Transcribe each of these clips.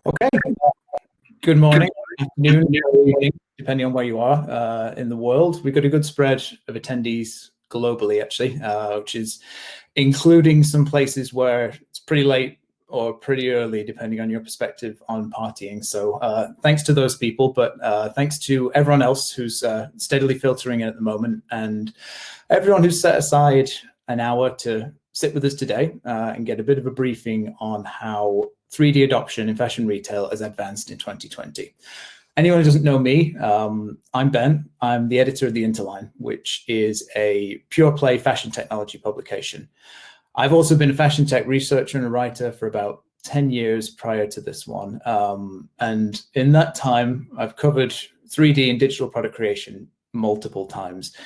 Okay, good morning, afternoon, evening, depending on where you are in the world. We've got a good spread of attendees globally, actually, which is including some places where it's pretty late or pretty early, depending on your perspective on partying. So thanks to those people, but thanks to everyone else who's steadily filtering in at the moment, and everyone who's set aside an hour to sit with us today and get a bit of a briefing on how 3D adoption in fashion retail has advanced in 2020. Anyone who doesn't know me, I'm Ben. I'm the editor of the Interline, which is a pure play fashion technology publication. I've also been a fashion tech researcher and a writer for about 10 years prior to this one. And in that time, I've covered 3D and digital product creation multiple times.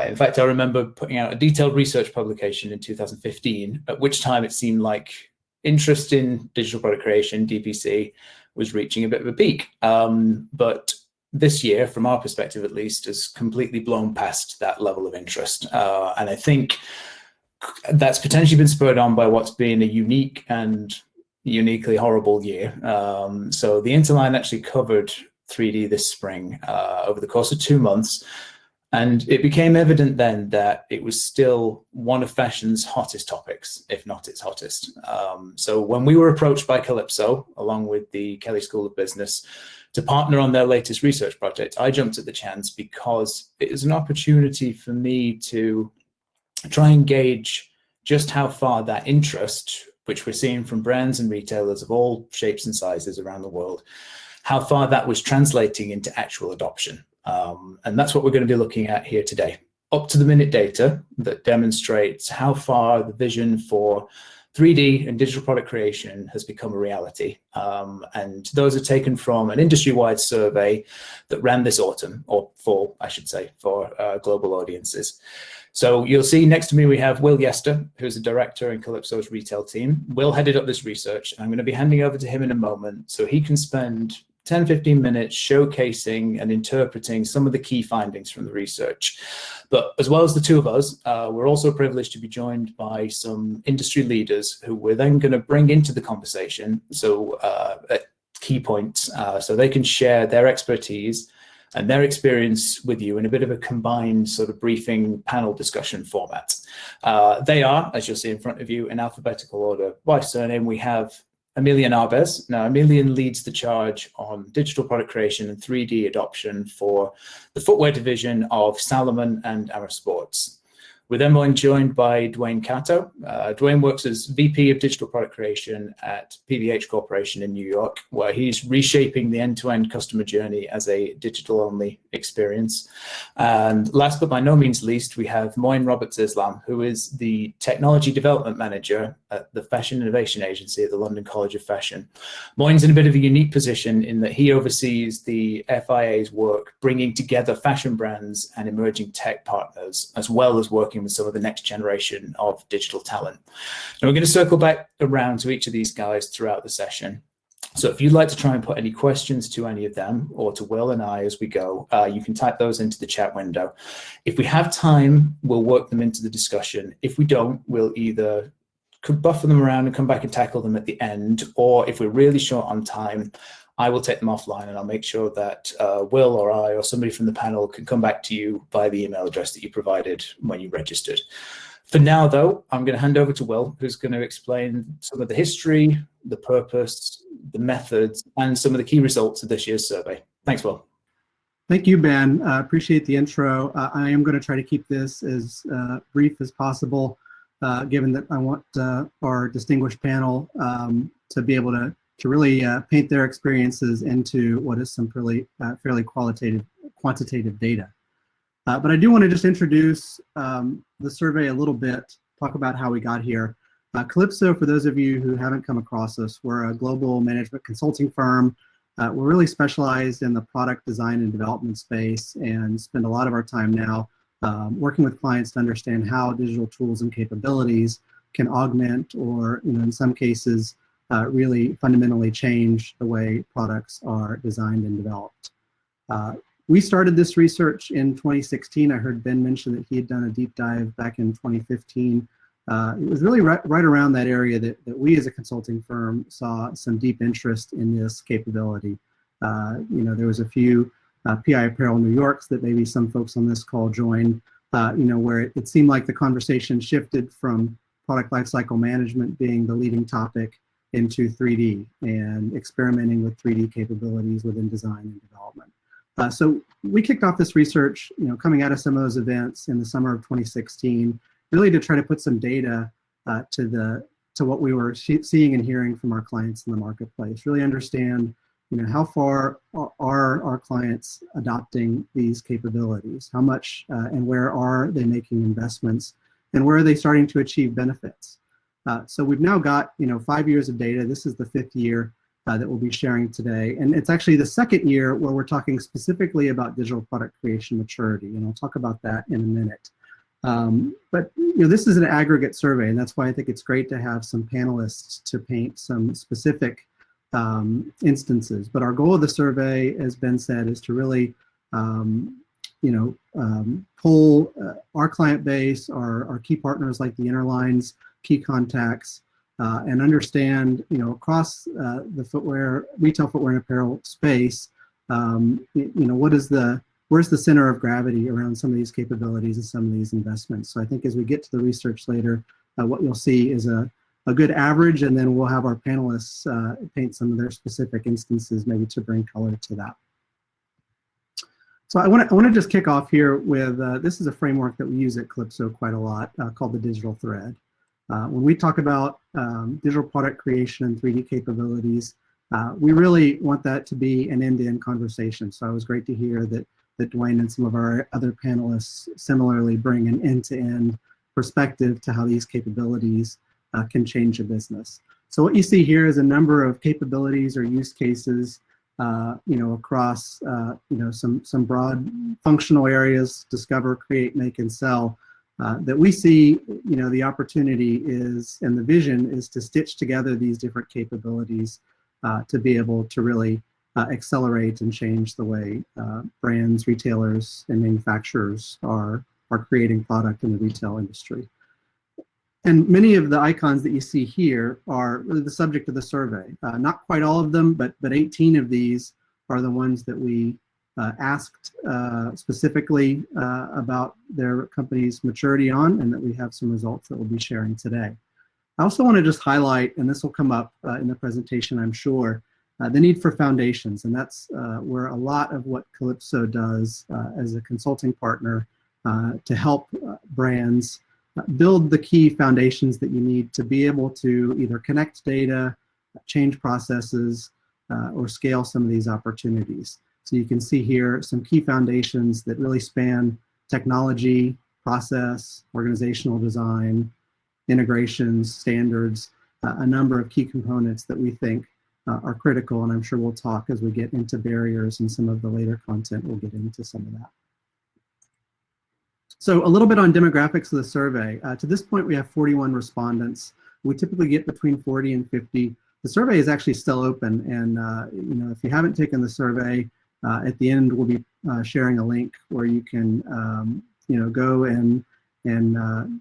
In fact, I remember putting out a detailed research publication in 2015, at which time it seemed like interest in digital product creation, DPC, was reaching a bit of a peak. But this year, from our perspective at least, has completely blown past that level of interest. And I think that's potentially been spurred on by what's been a unique and uniquely horrible year. So the Interline actually covered 3D this spring over the course of 2 months. And it became evident then that it was still one of fashion's hottest topics, if not its hottest. So when we were approached by Kalypso, along with the Kelley School of Business, to partner on their latest research project, I jumped at the chance because it is an opportunity for me to try and gauge just how far that interest, which we're seeing from brands and retailers of all shapes and sizes around the world, how far that was translating into actual adoption. And that's what we're going to be looking at here today. Up to the minute data that demonstrates how far the vision for 3D and digital product creation has become a reality. And those are taken from an industry-wide survey that ran this autumn, or fall, I should say, for global audiences. So you'll see next to me we have Will Yester, who's a director in Kalypso's retail team. Will headed up this research, and I'm going to be handing over to him in a moment so he can spend 10-15 minutes showcasing and interpreting some of the key findings from the research. But as well as the two of us, we're also privileged to be joined by some industry leaders who we're then going to bring into the conversation, so at key points, so they can share their expertise and their experience with you in a bit of a combined sort of briefing panel discussion format. They are, as you'll see in front of you, in alphabetical order by surname. We have Emilian Arbes. Now, Emilian leads the charge on digital product creation and 3D adoption for the footwear division of Salomon and Amer Sports. We're then joined by Dwayne Cato. Dwayne works as VP of Digital Product Creation at PVH Corporation in New York, where he's reshaping the end-to-end customer journey as a digital-only experience. And last but by no means least, we have Moin Roberts-Islam, who is the Technology Development Manager at the Fashion Innovation Agency at the London College of Fashion. Moin's in a bit of a unique position in that he oversees the FIA's work bringing together fashion brands and emerging tech partners, as well as working with some of the next generation of digital talent. And we're going to circle back around to each of these guys throughout the session. So if you'd like to try and put any questions to any of them or to Will and I as we go, you can type those into the chat window. If we have time, we'll work them into the discussion. If we don't, we'll either could buffer them around and come back and tackle them at the end, or if we're really short on time, I will take them offline and I'll make sure that Will or I or somebody from the panel can come back to you via the email address that you provided when you registered. For now, though, I'm going to hand over to Will, who's going to explain some of the history, the purpose, the methods, and some of the key results of this year's survey. Thanks, Will. Thank you, Ben. Appreciate the intro. I am going to try to keep this as brief as possible, given that I want our distinguished panel to be able to really paint their experiences into what is some fairly quantitative data. But I do want to just introduce the survey a little bit, talk about how we got here. Kalypso, for those of you who haven't come across us, we're a global management consulting firm. We're really specialized in the product design and development space and spend a lot of our time now working with clients to understand how digital tools and capabilities can augment or, in some cases, really fundamentally change the way products are designed and developed. We started this research in 2016. I heard Ben mention that he had done a deep dive back in 2015 it was really right around that area that we as a consulting firm saw some deep interest in this capability. There was a few PI Apparel New Yorks that maybe some folks on this call joined, where it seemed like the conversation shifted from product lifecycle management being the leading topic into 3D and experimenting with 3D capabilities within design and development. So we kicked off this research, coming out of some of those events in the summer of 2016, really to try to put some data to what we were seeing and hearing from our clients in the marketplace. Really understand, how far are our clients adopting these capabilities? How much and where are they making investments? And where are they starting to achieve benefits? So we've now got 5 years of data. This is the 5th year that we'll be sharing today. And it's actually the 2nd year where we're talking specifically about digital product creation maturity. And I'll talk about that in a minute. But this is an aggregate survey, and that's why I think it's great to have some panelists to paint some specific instances. But our goal of the survey, as Ben said, is to really pull our client base, our key partners like the Interlines, key contacts, and understand, across the retail footwear and apparel space, where's the center of gravity around some of these capabilities and some of these investments. So I think as we get to the research later, what you'll see is a good average, and then we'll have our panelists paint some of their specific instances, maybe to bring color to that. So I want to just kick off here with, this is a framework that we use at Kalypso quite a lot, called the digital thread. When we talk about digital product creation and 3D capabilities, we really want that to be an end-to-end conversation. So it was great to hear that Dwayne and some of our other panelists similarly bring an end-to-end perspective to how these capabilities can change a business. So what you see here is a number of capabilities or use cases, across some broad functional areas: discover, create, make, and sell. That we see, the opportunity is, and the vision is, to stitch together these different capabilities to be able to really accelerate and change the way brands, retailers, and manufacturers are creating product in the retail industry. And many of the icons that you see here are really the subject of the survey. Not quite all of them, but 18 of these are the ones that we asked specifically about their company's maturity on, and that we have some results that we'll be sharing today. I also want to just highlight, and this will come up in the presentation, I'm sure, the need for foundations. And that's where a lot of what Kalypso does as a consulting partner to help brands build the key foundations that you need to be able to either connect data, change processes, or scale some of these opportunities. So you can see here some key foundations that really span technology, process, organizational design, integrations, standards, a number of key components that we think are critical, and I'm sure we'll talk as we get into barriers and some of the later content, we'll get into some of that. So a little bit on demographics of the survey. To this point, we have 41 respondents. We typically get between 40 and 50. The survey is actually still open, and if you haven't taken the survey, at the end we'll be sharing a link where you can go and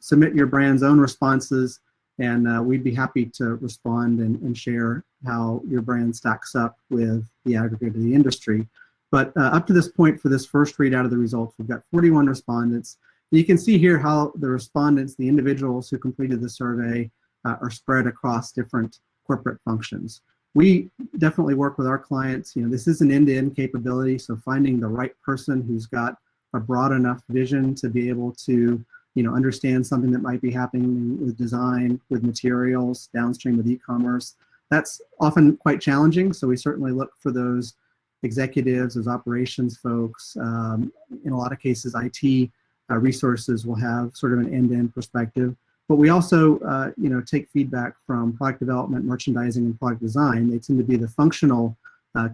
submit your brand's own responses, and we'd be happy to respond and share how your brand stacks up with the aggregate of the industry. But up to this point, for this first readout of the results, we've got 41 respondents. And you can see here how the respondents, the individuals who completed the survey, are spread across different corporate functions. We definitely work with our clients. This is an end-to-end capability, so finding the right person who's got a broad enough vision to be able to understand something that might be happening with design, with materials, downstream with e-commerce, that's often quite challenging. So we certainly look for those executives, those operations folks. In a lot of cases, IT resources will have sort of an end-to-end perspective. But we also, take feedback from product development, merchandising, and product design. They tend to be the functional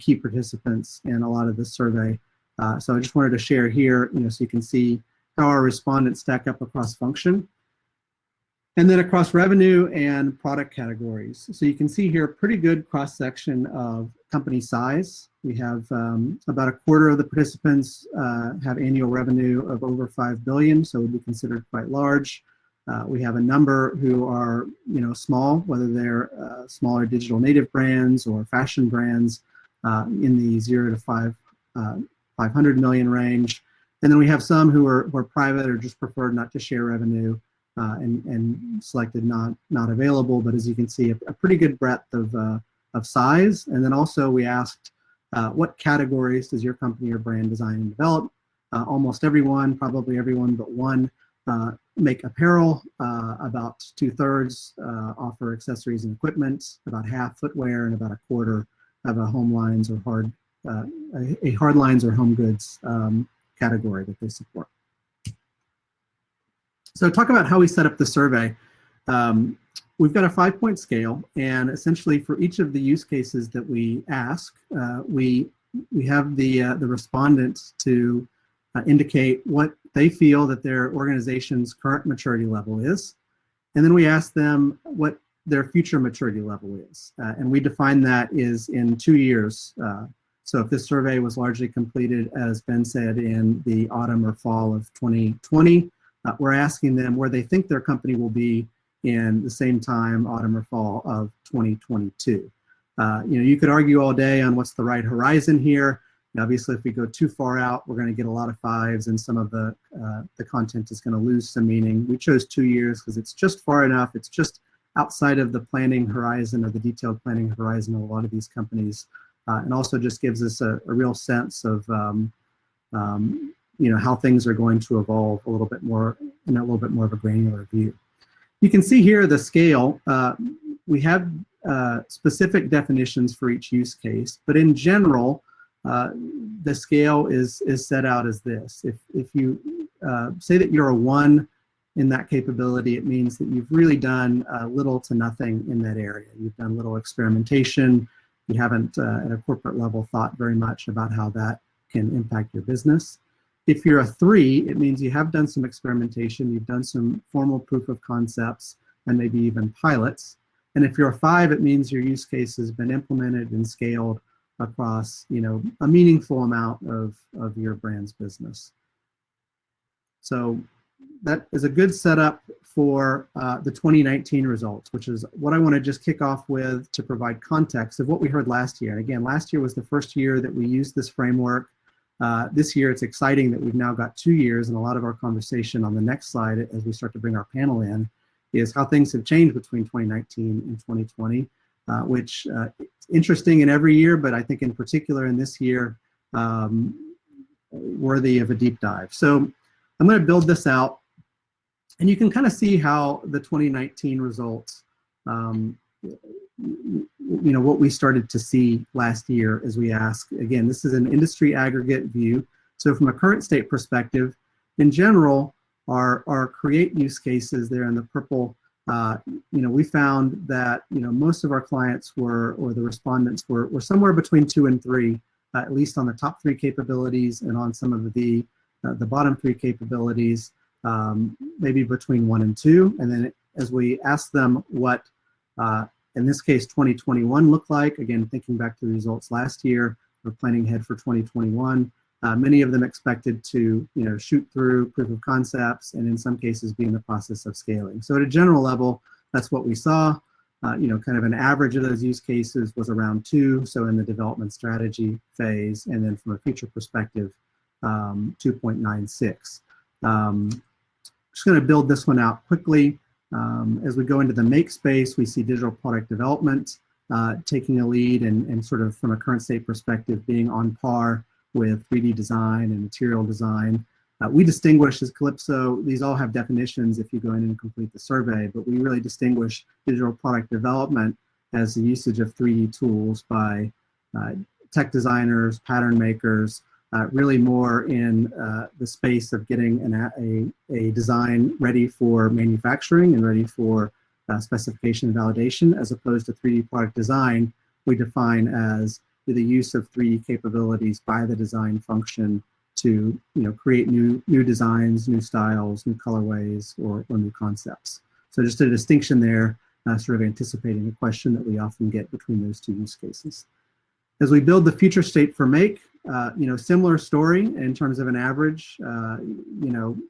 key participants in a lot of this survey. So I just wanted to share here, so you can see how our respondents stack up across function. And then across revenue and product categories. So you can see here a pretty good cross-section of company size. We have about a quarter of the participants have annual revenue of over $5 billion, so would be considered quite large. We have a number who are, small, whether they're smaller digital native brands or fashion brands in the 0 to 500 million range. And then we have some who are private or just preferred not to share revenue and selected not available. But as you can see, a pretty good breadth of size. And then also we asked, what categories does your company or brand design and develop? Almost everyone, probably everyone but one, make apparel. About 2/3 offer accessories and equipment. About half footwear, and about a quarter have a home lines or hard lines or home goods category that they support. So talk about how we set up the survey. We've got a 5-point scale, and essentially for each of the use cases that we ask, we have the respondents to indicate what they feel that their organization's current maturity level is, and then we ask them what their future maturity level is, and we define that is in 2 years. So if this survey was largely completed, as Ben said, in the autumn or fall of 2020, we're asking them where they think their company will be in the same time, autumn or fall of 2022. You could argue all day on what's the right horizon here. Obviously, if we go too far out, we're going to get a lot of 5s, and some of the content is going to lose some meaning. We chose 2 years because it's just far enough. It's just outside of the planning horizon or the detailed planning horizon of a lot of these companies, and also just gives us a real sense of how things are going to evolve a little bit more in a little bit more of a granular view. You can see here the scale. We have specific definitions for each use case, but in general, the scale is set out as this. If you say that you're a 1 in that capability, it means that you've really done little to nothing in that area. You've done little experimentation. You haven't, at a corporate level, thought very much about how that can impact your business. If you're a 3, it means you have done some experimentation. You've done some formal proof of concepts and maybe even pilots. And if you're a 5, it means your use case has been implemented and scaled across, a meaningful amount of your brand's business. So that is a good setup for the 2019 results, which is what I want to just kick off with to provide context of what we heard last year. And again, last year was the first year that we used this framework. This year, it's exciting that we've now got 2 years, and a lot of our conversation on the next slide, as we start to bring our panel in, is how things have changed between 2019 and 2020, which is interesting in every year, but I think in particular in this year, worthy of a deep dive. So I'm going to build this out, and you can kind of see how the 2019 results, what we started to see last year as we ask. Again, this is an industry aggregate view. So from a current state perspective, in general, our create use cases there in the purple, we found that, most of our clients or the respondents were somewhere between 2 and 3, at least on the top 3 capabilities, and on some of the bottom 3 capabilities, maybe between 1 and 2. And then as we asked them what, in this case, 2021 looked like, again, thinking back to the results last year, we're planning ahead for 2021. Many of them expected to, shoot through proof of concepts, and in some cases be in the process of scaling. So at a general level, that's what we saw. Kind of an average of those use cases was around 2, so in the development strategy phase, and then from a feature perspective, 2.96. Just going to build this one out quickly. As we go into the make space, we see digital product development taking a lead, and sort of from a current state perspective being on par with 3D design and material design. We distinguish as Kalypso, these all have definitions if you go in and complete the survey, but we really distinguish digital product development as the usage of 3D tools by tech designers, pattern makers, really more in the space of getting a design ready for manufacturing and ready for specification and validation, as opposed to 3D product design, we define as the use of 3D capabilities by the design function to create new designs, new styles, new colorways, or new concepts. So just a distinction there, sort of anticipating a question that we often get between those 2 use cases. As we build the future state for Make, similar story in terms of an average.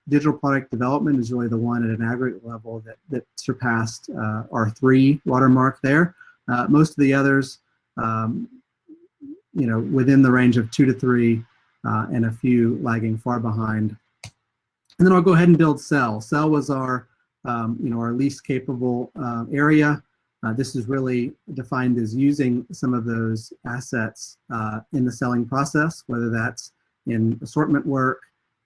Digital product development is really the one at an aggregate level that surpassed our 3 watermark there. Most of the others, within the range of 2 to 3, and a few lagging far behind. And then I'll go ahead and build Cell. Cell was our least capable area. This is really defined as using some of those assets in the selling process, whether that's in assortment work,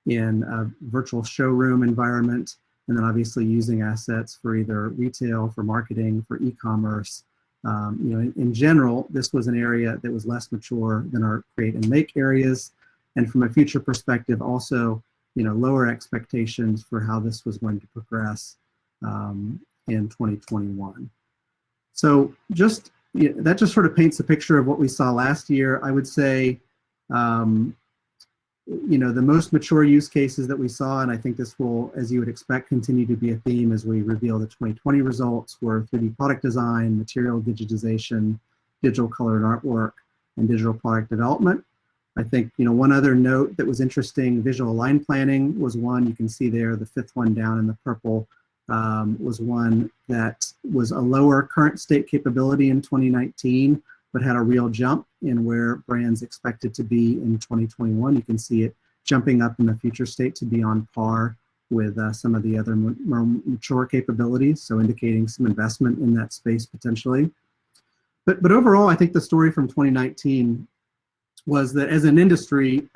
in a virtual showroom environment, and then obviously using assets for either retail, for marketing, for e-commerce. In general, this was an area that was less mature than our Create and Make areas. And from a future perspective, also, lower expectations for how this was going to progress in 2021. So that just sort of paints a picture of what we saw last year. I would say, the most mature use cases that we saw, and I think this will, as you would expect, continue to be a theme as we reveal the 2020 results, were 3D product design, material digitization, digital color and artwork, and digital product development. I think, one other note that was interesting, visual line planning was one. You can see there, the 5th one down in the purple, was one that was a lower current state capability in 2019, but had a real jump in where brands expected to be in 2021. You can see it jumping up in the future state to be on par with some of the other more mature capabilities, so indicating some investment in that space potentially. But overall, I think the story from 2019 was that as an industry,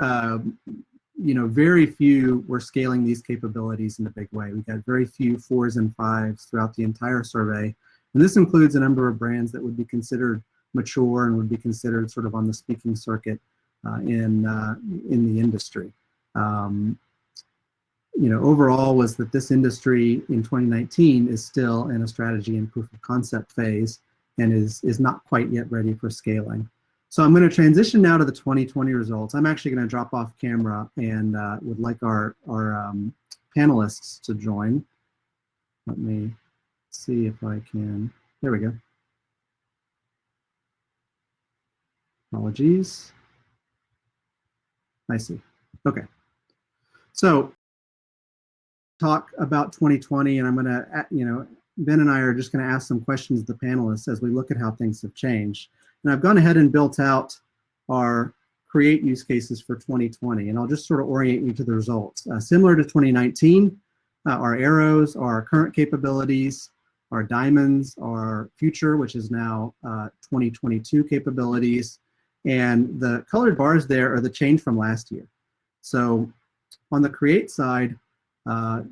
very few were scaling these capabilities in a big way. We got very few 4s and 5s throughout the entire survey. And this includes a number of brands that would be considered mature and would be considered sort of on the speaking circuit in the industry. Overall was that this industry in 2019 is still in a strategy and proof of concept phase and is not quite yet ready for scaling. So I'm going to transition now to the 2020 results. I'm actually going to drop off camera and would like our panelists to join. Let me see if I can. There we go. Apologies. I see. Okay. So talk about 2020, and I'm going to, Ben and I are just going to ask some questions of the panelists as we look at how things have changed. And I've gone ahead and built out our Create use cases for 2020, and I'll just sort of orient you to the results. Similar to 2019, our arrows are our current capabilities, our diamonds are future, which is now 2022 capabilities, and the colored bars there are the change from last year. So on the Create side, I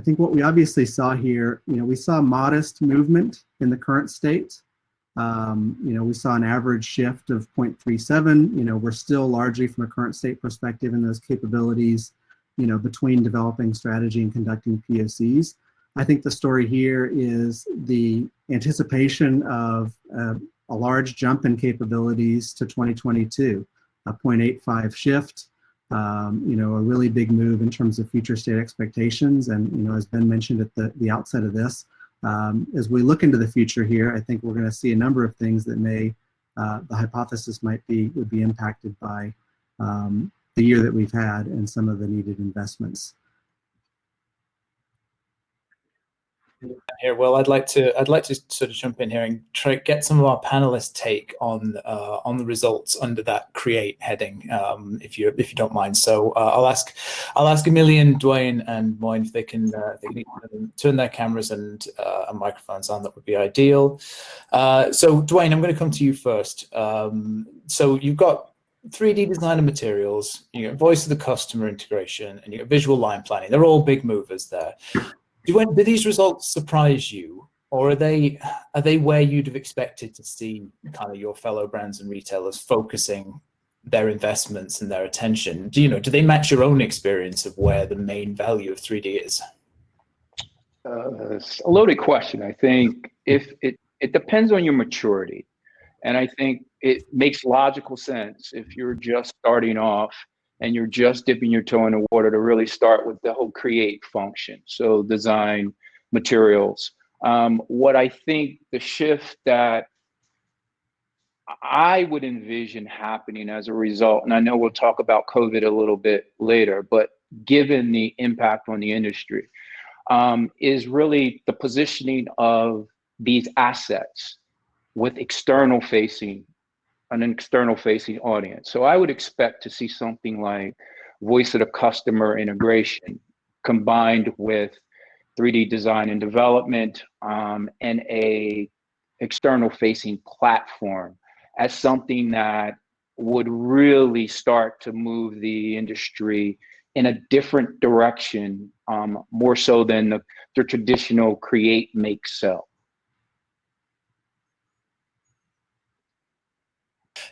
think what we obviously saw here, we saw modest movement in the current state. We saw an average shift of 0.37. We're still largely from a current state perspective in those capabilities, between developing strategy and conducting POCs. I think the story here is the anticipation of a large jump in capabilities to 2022, a 0.85 shift, a really big move in terms of future state expectations. And, as Ben mentioned at the outset of this, as we look into the future here, I think we're going to see a number of things that the hypothesis would be impacted by the year that we've had and some of the needed investments. Here, well, I'd like to sort of jump in here and try to get some of our panelists' take on the results under that Create heading, if you don't mind. So I'll ask Amelia and Dwayne and Moin if they can turn their cameras and microphones on. That would be ideal. So Dwayne, I'm going to come to you first. So you've got 3D design and materials, you got voice of the customer integration, and you got visual line planning. They're all big movers there. Do these results surprise you, or are they where you'd have expected to see kind of your fellow brands and retailers focusing their investments and their attention? Do they match your own experience of where the main value of 3D is? It's a loaded question. I think if it depends on your maturity, and I think it makes logical sense if you're just starting off and you're just dipping your toe in the water to really start with the whole Create function. So design, materials. What I think the shift that I would envision happening as a result, and I know we'll talk about COVID a little bit later, but given the impact on the industry, is really the positioning of these assets with an external facing audience. So I would expect to see something like voice of the customer integration combined with 3D design and development, and a external facing platform as something that would really start to move the industry in a different direction, more so than the traditional create, make, sell.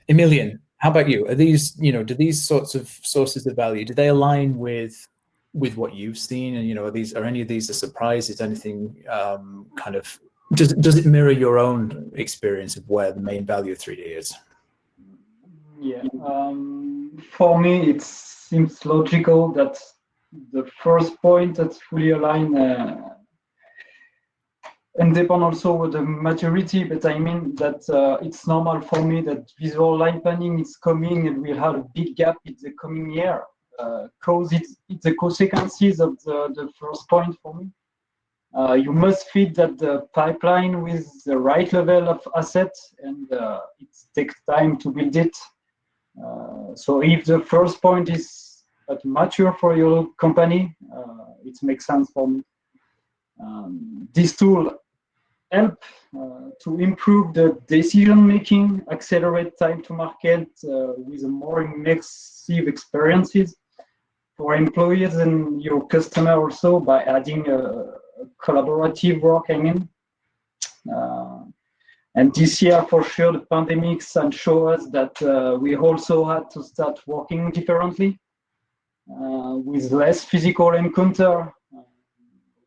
Emilian, how about you? Are these, do these sorts of sources of value, do they align with what you've seen? And, are any of these a surprise? Is anything kind of, does it mirror your own experience of where the main value of 3D is? Yeah, for me, it seems logical that the first point that's fully aligned and depend also with the maturity, but I mean that it's normal for me that visual line planning is coming and we'll have a big gap in the coming year, because it's the consequences of the first point for me. You must feed that the pipeline with the right level of assets, and it takes time to build it. So if the first point is mature for your company, it makes sense for me. This tool help to improve the decision making, accelerate time to market with more immersive experiences for employees and your customer also, by adding a collaborative work, I mean. And this year, for sure, the pandemics and show us that we also had to start working differently with less physical encounter.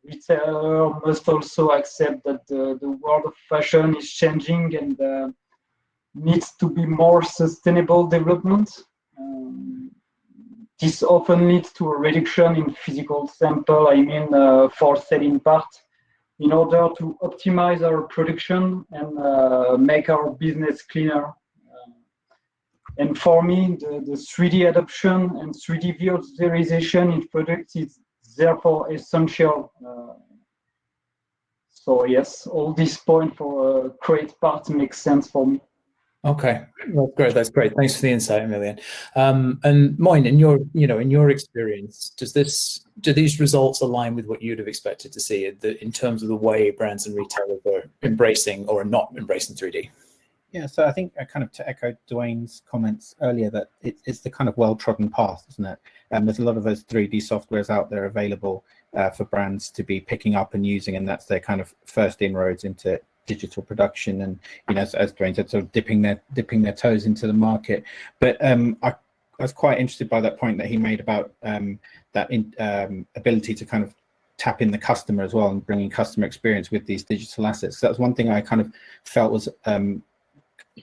Retailer must also accept that the world of fashion is changing and needs to be more sustainable development. This often leads to a reduction in physical sample, I mean, for selling part, in order to optimize our production and make our business cleaner. And for me, the 3D adoption and 3D visualization in products is therefore essential. So yes, all these points for create parts makes sense for me. Okay, well, great. That's great. Thanks for the insight, Emilian. And Moin, in your experience, do these results align with what you'd have expected to see in terms of the way brands and retailers are embracing or are not embracing 3D? Yeah, so I think kind of to echo Dwayne's comments earlier, that it's the kind of well-trodden path, isn't it? There's a lot of those 3D softwares out there available for brands to be picking up and using, and that's their kind of first inroads into digital production, and as Dwayne said, sort of dipping their toes into the market. But I was quite interested by that point that he made about that ability to kind of tap in the customer as well and bringing customer experience with these digital assets. So that was one thing I kind of felt was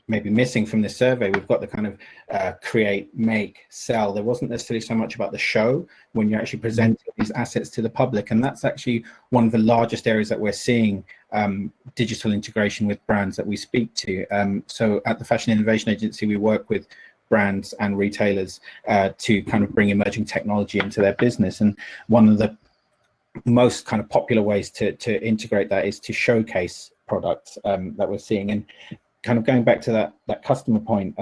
maybe missing from this survey. We've got the kind of create, make, sell. There wasn't necessarily so much about the show when you're actually presenting these assets to the public, and that's actually one of the largest areas that we're seeing digital integration with brands that we speak to. So at the Fashion Innovation Agency, we work with brands and retailers to kind of bring emerging technology into their business, and one of the most kind of popular ways to integrate that is to showcase products that we're seeing. And kind of going back to that customer point,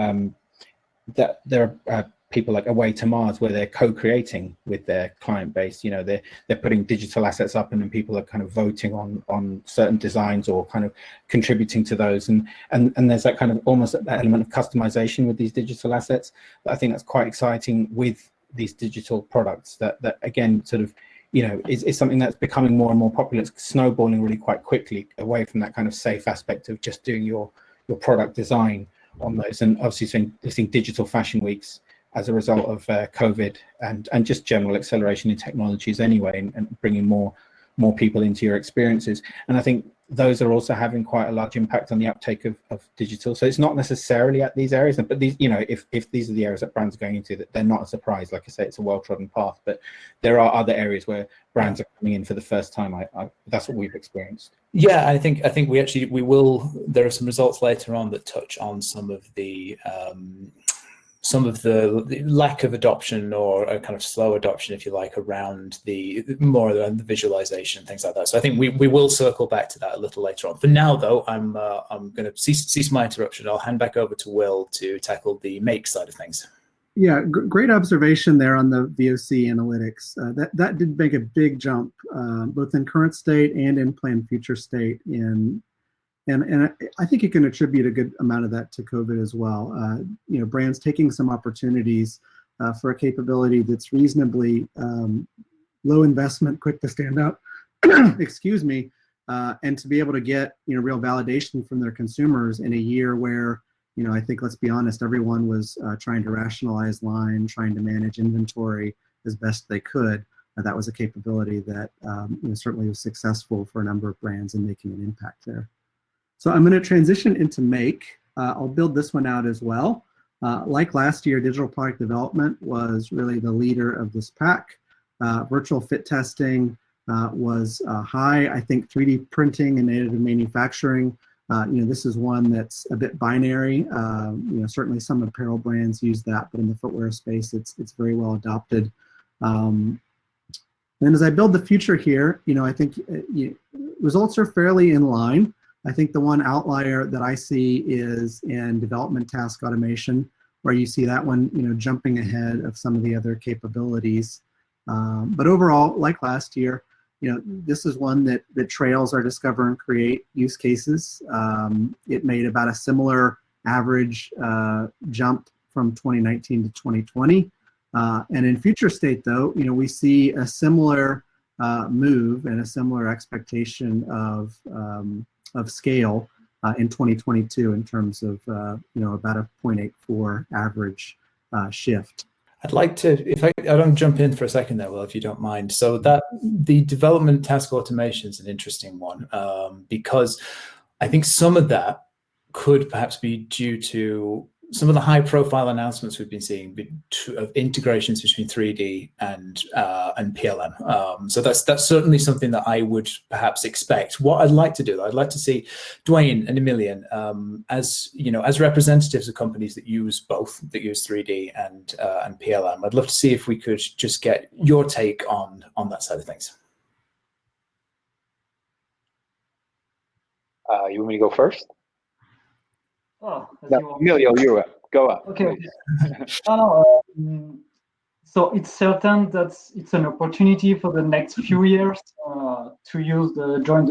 that there are people like Away to Mars where they're co-creating with their client base. They're putting digital assets up, and then people are kind of voting on certain designs or kind of contributing to those, and there's that kind of almost that element of customization with these digital assets. But I think that's quite exciting with these digital products, that again sort of is something that's becoming more and more popular. It's snowballing really quite quickly away from that kind of safe aspect of just doing your product design on those. And obviously seeing digital fashion weeks as a result of COVID and just general acceleration in technologies anyway, and bringing more more people into your experiences. And I think those are also having quite a large impact on the uptake of digital. So it's not necessarily at these areas, but these, if these are the areas that brands are going into, that they're not a surprise. Like I say, it's a well-trodden path, but there are other areas where brands are coming in for the first time. That's what we've experienced. Yeah, I think we will. There are some results later on that touch on some of the lack of adoption, or a kind of slow adoption, if you like, around the visualization, things like that. So I think we will circle back to that a little later on. For now, though, I'm going to cease my interruption. I'll hand back over to Will to tackle the make side of things. Yeah, great observation there on the VOC analytics. That did make a big jump, both in current state and in planned future state. And I think you can attribute a good amount of that to COVID as well. Brands taking some opportunities for a capability that's reasonably low investment, quick to stand up, excuse me, and to be able to get real validation from their consumers in a year where, I think, let's be honest, everyone was trying to rationalize line, trying to manage inventory as best they could. That was a capability that certainly was successful for a number of brands in making an impact there. So I'm going to transition into make. I'll build this one out as well. Like last year, digital product development was really the leader of this pack. Virtual fit testing was high. I think 3D printing and additive manufacturing, this is one that's a bit binary. Certainly some apparel brands use that, but in the footwear space, it's very well adopted. And as I build the future here, I think results are fairly in line. I think the one outlier that I see is in development task automation, where you see that one, jumping ahead of some of the other capabilities. But overall, like last year, this is one that trails our discover and create use cases. It made about a similar average jump from 2019 to 2020. And in future state, though, we see a similar move and a similar expectation of scale in 2022 in terms of about a 0.84 average shift. I'd like to, if I don't jump in for a second there, Will, if you don't mind. So that the development task automation is an interesting one, because I think some of that could perhaps be due to some of the high-profile announcements we've been seeing of integrations between 3D and PLM. So that's certainly something that I would perhaps expect. What I'd like to do, I'd like to see Dwayne and Emilian as representatives of companies that use both, that use 3D and PLM. I'd love to see if we could just get your take on that side of things. You want me to go first? Oh, No, Emilio, you're up. Go up. Okay. So it's certain that it's an opportunity for the next few years to use the joint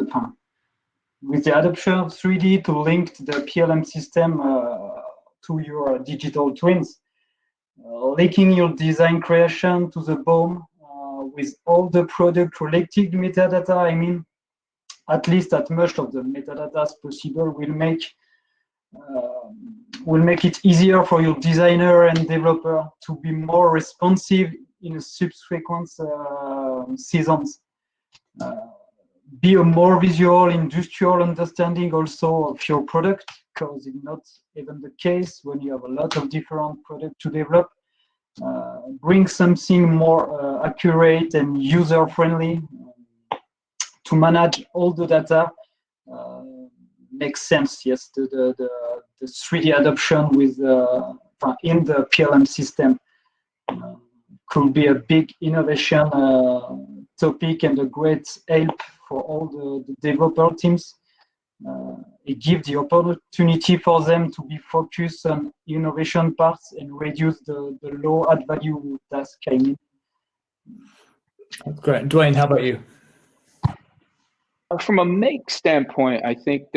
with the adoption of 3D to link the PLM system to your digital twins, linking your design creation to the BOM with all the product related metadata. I mean, at least as much of the metadata as possible will make it easier for your designer and developer to be more responsive in subsequent seasons. Be a more visual industrial understanding also of your product, because it's not even the case when you have a lot of different products to develop. Bring something more accurate and user-friendly to manage all the data. Makes sense, yes. The 3D adoption with in the PLM system could be a big innovation topic and a great help for all the developer teams. It gives the opportunity for them to be focused on innovation parts and reduce the low add value task. I mean. Great. Dwayne, how about you? From a make standpoint, I think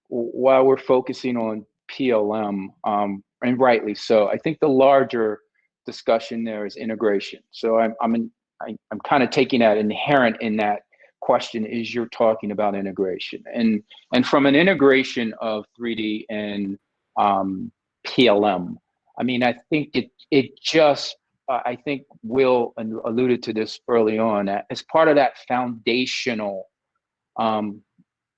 while we're focusing on PLM, and rightly so, I think the larger discussion there is integration. So I'm kind of taking that inherent in that question is you're talking about integration, and from an integration of 3D and PLM, I mean, I think it just I think Will alluded to this early on, as part of that foundational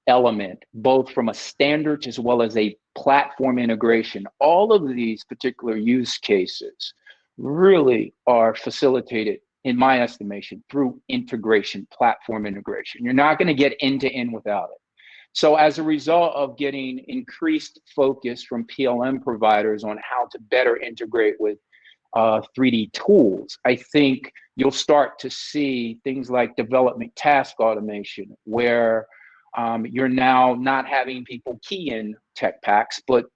element, both from a standards as well as a platform integration, all of these particular use cases really are facilitated, in my estimation, through integration, platform integration. You're not going to get end-to-end without it. So as a result of getting increased focus from PLM providers on how to better integrate with 3D tools, I think you'll start to see things like development task automation, where you're now not having people key in tech packs, but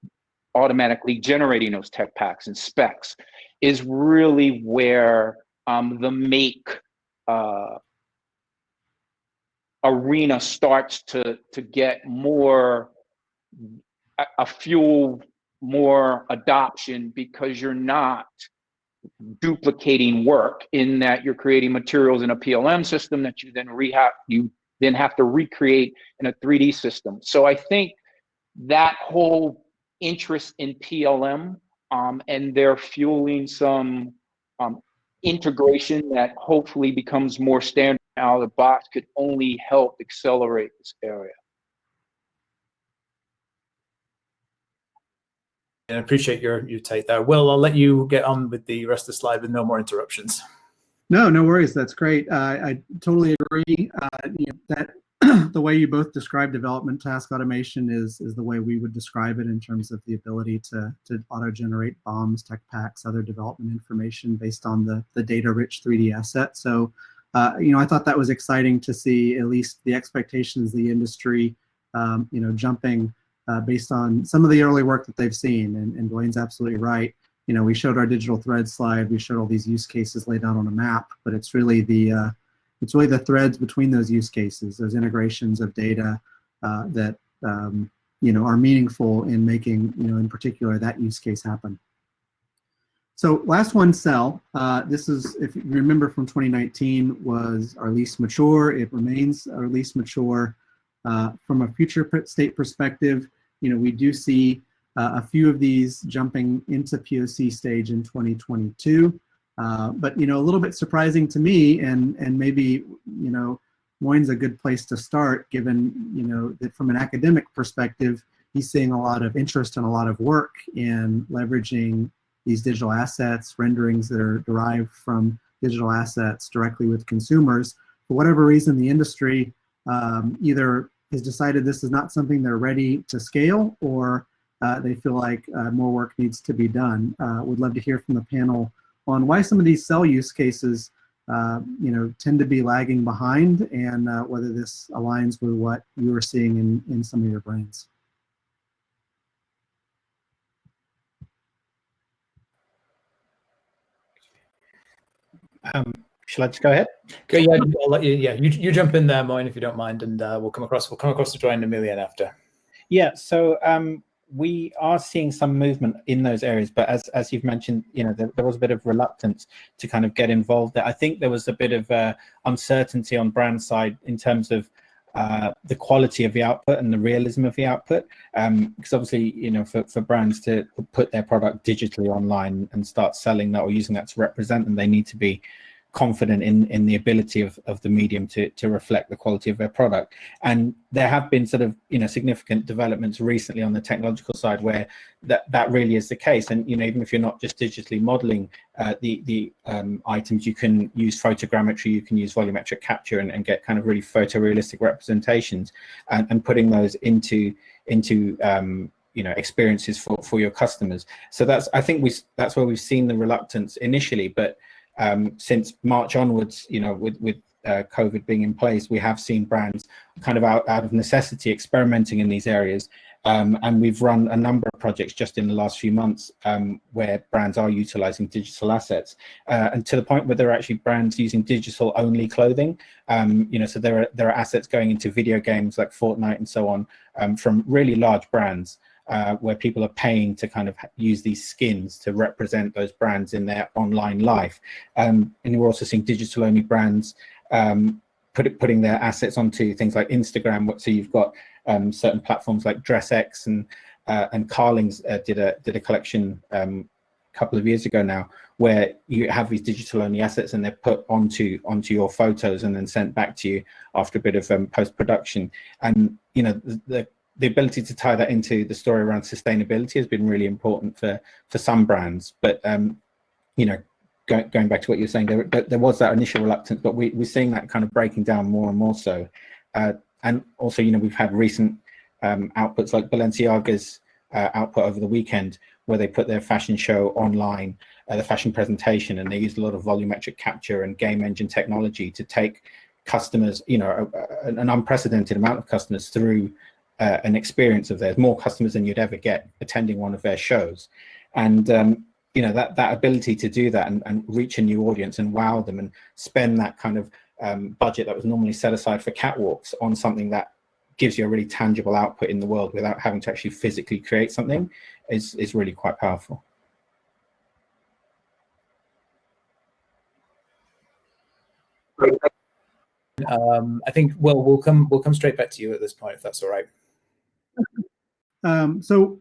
automatically generating those tech packs and specs, is really where the make arena starts to get more fuel more adoption, because you're not duplicating work in that you're creating materials in a PLM system that you then have to recreate in a 3D system. So I think that whole interest in PLM and they're fueling some integration that hopefully becomes more standard out of the box could only help accelerate this area. I appreciate your take there. Will, I'll let you get on with the rest of the slide with no more interruptions. No worries. That's great. I totally agree. That the way you both describe development task automation is the way we would describe it, in terms of the ability to auto-generate BOMs, tech packs, other development information based on the data-rich 3D asset. So, I thought that was exciting to see at least the expectations of the industry, jumping based on some of the early work that they've seen. And Dwayne's absolutely right. We showed our digital thread slide. We showed all these use cases laid out on a map, but it's really the threads between those use cases, those integrations of data that are meaningful in making, in particular, that use case happen. So last one, Cell. This is, if you remember from 2019, was our least mature. It remains our least mature. From a future state perspective, we do see a few of these jumping into POC stage in 2022. But a little bit surprising to me, and maybe Moine's a good place to start, given that from an academic perspective, he's seeing a lot of interest and a lot of work in leveraging these digital assets, renderings that are derived from digital assets directly with consumers. For whatever reason, the industry either has decided this is not something they're ready to scale, or they feel like more work needs to be done. Would love to hear from the panel on why some of these Cell use cases tend to be lagging behind, and whether this aligns with what you are seeing in some of your brains. Shall I just go ahead? Okay, yeah, I'll let you. Yeah, you jump in there, Moine, if you don't mind, and we'll come across to Dwayne and Emilian after. Yeah. So we are seeing some movement in those areas, but as you've mentioned, there was a bit of reluctance to kind of get involved there. I think there was a bit of uncertainty on brand side in terms of the quality of the output and the realism of the output, because obviously, for brands to put their product digitally online and start selling that or using that to represent them, they need to be confident in the ability of the medium to reflect the quality of their product. And there have been sort of significant developments recently on the technological side where that really is the case. And even if you're not just digitally modeling the items, you can use photogrammetry, you can use volumetric capture and get kind of really photorealistic representations, and putting those into experiences for your customers. So I think that's where we've seen the reluctance initially, but since March onwards, with COVID being in place, we have seen brands kind of out of necessity experimenting in these areas, and we've run a number of projects just in the last few months where brands are utilizing digital assets, and to the point where there are actually brands using digital only clothing. So there are assets going into video games like Fortnite and so on, from really large brands. Where people are paying to kind of use these skins to represent those brands in their online life. And we're also seeing digital-only brands putting their assets onto things like Instagram. So you've got certain platforms like DressX and Carlings did a collection couple of years ago now, where you have these digital only assets and they're put onto your photos and then sent back to you after a bit of post-production. And you know, the ability to tie that into the story around sustainability has been really important for some brands. But you know, going back to what you're saying, there was that initial reluctance, but we're seeing that kind of breaking down more and more so. And also, you know, we've had recent outputs like Balenciaga's output over the weekend, where they put their fashion show online, the fashion presentation, and they used a lot of volumetric capture and game engine technology to take customers, you know, an unprecedented amount of customers through an experience of theirs, more customers than you'd ever get attending one of their shows. And you know, that ability to do that and reach a new audience and wow them and spend that kind of budget that was normally set aside for catwalks on something that gives you a really tangible output in the world without having to actually physically create something is really quite powerful. I think, Will, we'll come straight back to you at this point, if that's all right. So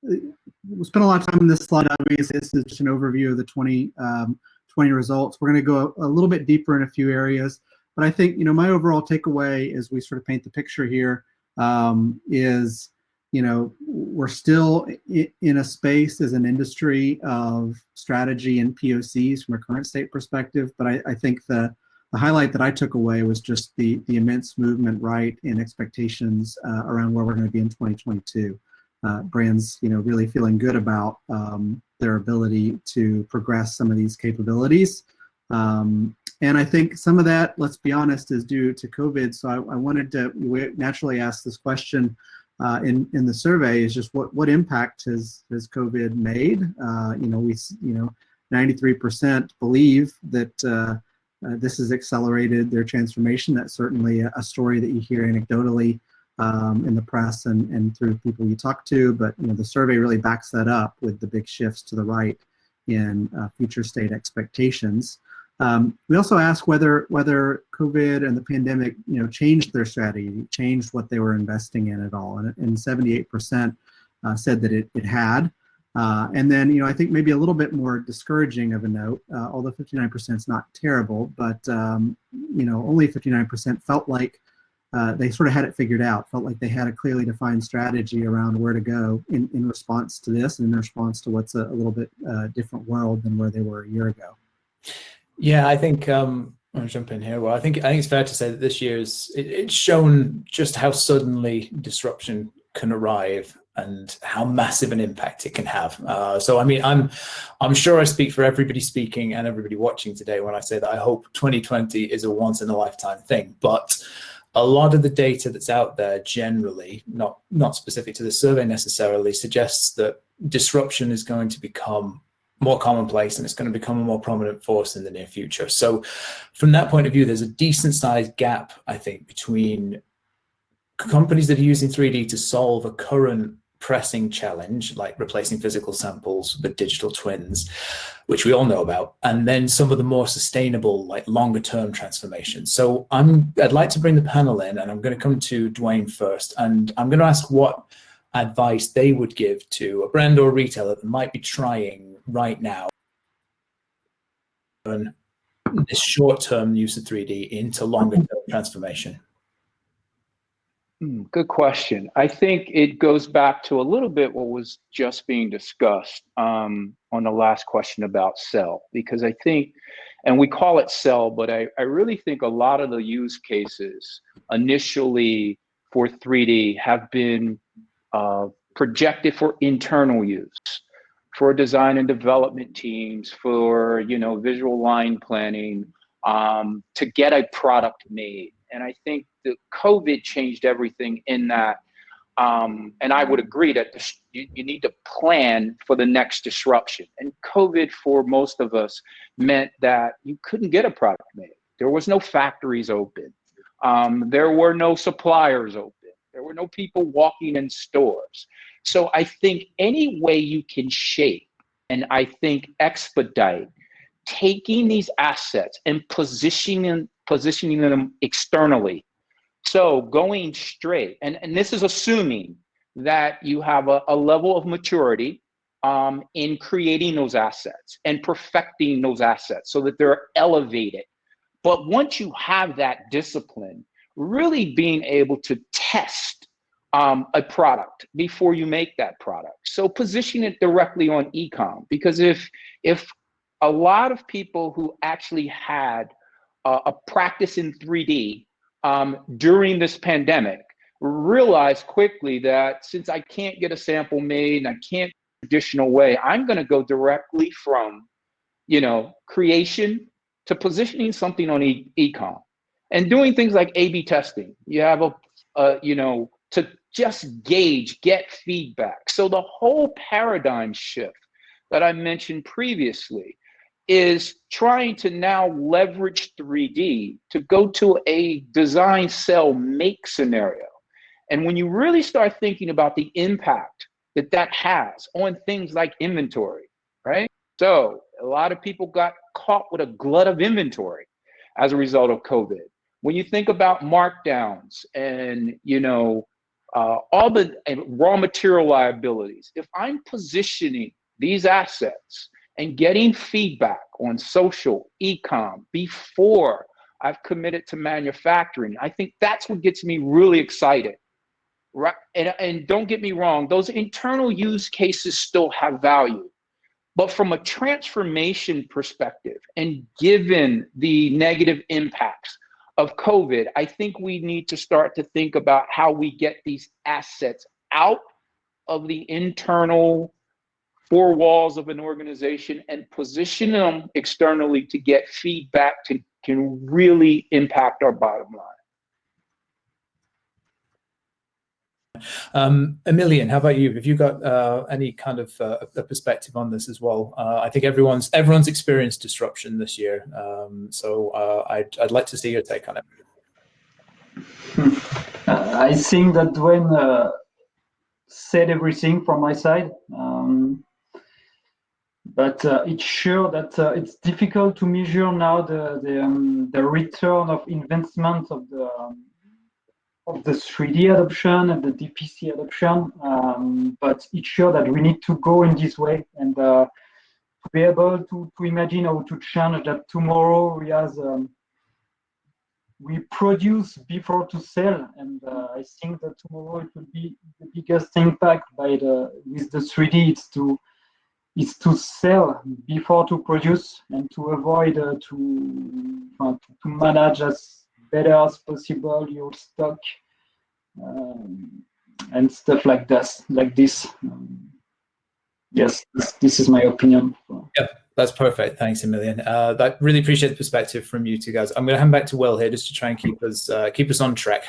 we'll spend a lot of time on this slide. Obviously, this is just an overview of the 2020 results. We're going to go a little bit deeper in a few areas, but I think, you know, my overall takeaway as we sort of paint the picture here is, you know, we're still in a space as an industry of strategy and POCs from a current state perspective. But I think the highlight that I took away was just the immense movement right in expectations around where we're going to be in 2022. Brands, you know, really feeling good about their ability to progress some of these capabilities. And I think some of that, let's be honest, is due to COVID. So I wanted to naturally ask this question in the survey, is just what impact has COVID made? You know, 93% believe that this has accelerated their transformation. That's certainly a story that you hear anecdotally in the press and through people you talk to, but you know, the survey really backs that up with the big shifts to the right in future state expectations. We also asked whether COVID and the pandemic, you know, changed their strategy, changed what they were investing in at all, and 78% said that it had. And then, you know, I think maybe a little bit more discouraging of a note, although 59% is not terrible, but you know, only 59% felt like they sort of had it figured out, felt like they had a clearly defined strategy around where to go in response to this and in response to what's a little bit different world than where they were a year ago. Yeah, I think I'll jump in here. Well, I think it's fair to say that this year's it's shown just how suddenly disruption can arrive and how massive an impact it can have. So I mean, I'm sure I speak for everybody speaking and everybody watching today when I say that I hope 2020 is a once in a lifetime thing. But a lot of the data that's out there generally, not specific to the survey necessarily, suggests that disruption is going to become more commonplace and it's going to become a more prominent force in the near future. So from that point of view, there's a decent sized gap, I think, between companies that are using 3D to solve a current pressing challenge, like replacing physical samples with digital twins, which we all know about, and then some of the more sustainable, like longer term transformations. So I'd like to bring the panel in, and I'm going to come to Dwayne first, and I'm going to ask what advice they would give to a brand or retailer that might be trying right now this short-term use of 3D into longer-term transformation. Good question. I think it goes back to a little bit what was just being discussed on the last question about sell, because I think, and we call it sell, but I really think a lot of the use cases initially for 3D have been projected for internal use, for design and development teams, for, you know, visual line planning, to get a product made. And I think the COVID changed everything in that. And I would agree that you need to plan for the next disruption. And COVID for most of us meant that you couldn't get a product made. There was no factories open. There were no suppliers open. There were no people walking in stores. So I think any way you can shape and I think expedite taking these assets and positioning them externally. So going straight, and this is assuming that you have a level of maturity in creating those assets and perfecting those assets so that they're elevated. But once you have that discipline, really being able to test a product before you make that product. So position it directly on e-com, because if a lot of people who actually had a practice in 3D during this pandemic realized quickly that since I can't get a sample made and I can't traditional way, I'm going to go directly from, creation to positioning something on e-com and doing things like A/B testing. You have to just gauge, get feedback. So the whole paradigm shift that I mentioned previously is trying to now leverage 3D to go to a design, sell, make scenario. And when you really start thinking about the impact that has on things like inventory, right? So a lot of people got caught with a glut of inventory as a result of COVID. When you think about markdowns and, all the raw material liabilities, if I'm positioning these assets and getting feedback on social, e-com, before I've committed to manufacturing, I think that's what gets me really excited. Right. And don't get me wrong, those internal use cases still have value. But from a transformation perspective, and given the negative impacts of COVID, I think we need to start to think about how we get these assets out of the internal four walls of an organization and position them externally to get feedback to can really impact our bottom line. Emilian, how about you? Have you got any kind of a perspective on this as well? I think everyone's experienced disruption this year, so I'd like to see your take on it. I think that Dwayne said everything from my side, but it's sure that it's difficult to measure now the return of investment of the 3D adoption and the DPC adoption, but it's sure that we need to go in this way and to be able to imagine how to change that tomorrow we produce before to sell, and I think that tomorrow it will be the biggest impact with the 3D. It's to sell before to produce and to avoid to manage as better as possible your stock and stuff like this. Yes, this is my opinion. Yeah, that's perfect. Thanks, Emilian. I really appreciate the perspective from you two guys. I'm going to hand back to Will here just to try and keep us on track.